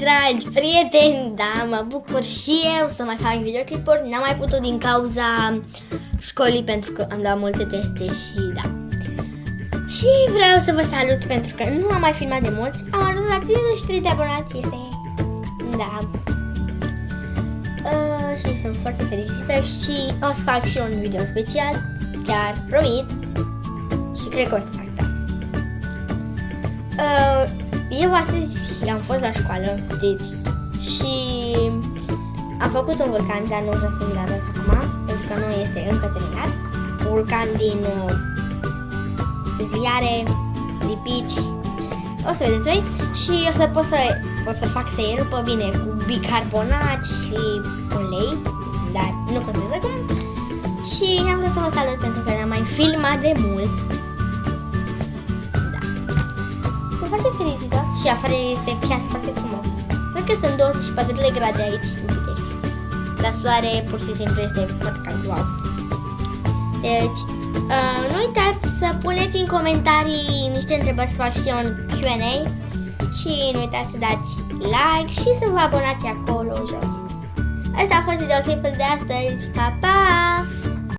dragi prieteni, da, mă bucur și eu să mai fac videoclipuri. N-am mai putut din cauza școlii pentru că am dat multe teste și da. Și vreau să vă salut pentru că nu am mai filmat de mult. Am ajuns la 53 de abonați, este... da. Și sunt foarte fericită și o să fac și un video special, chiar promit. Și cred că o să fac, da. Eu astăzi am fost la școală, știți, și am făcut un vulcan, dar nu vreau să vi-l arăt acum, pentru că nu este încă terminat. Un vulcan din ziare, lipici, o să vedeți voi, și o să fac să erupă bine cu bicarbonat și ulei, dar nu contează acum. Și am vrut să vă salut pentru că n-am mai filmat de mult. Da. Sunt foarte fericită și afară este chiar foarte frumos. Cred că sunt 24 de grade aici în Pitești. La soare pur și simplu este foarte cald, wow. Deci, nu uitați să puneți în comentarii niște întrebări, să fac și eu un Q&A. Și nu uitați să dați like și să vă abonați acolo jos. Asta a fost videoclipul de astăzi. Pa, pa!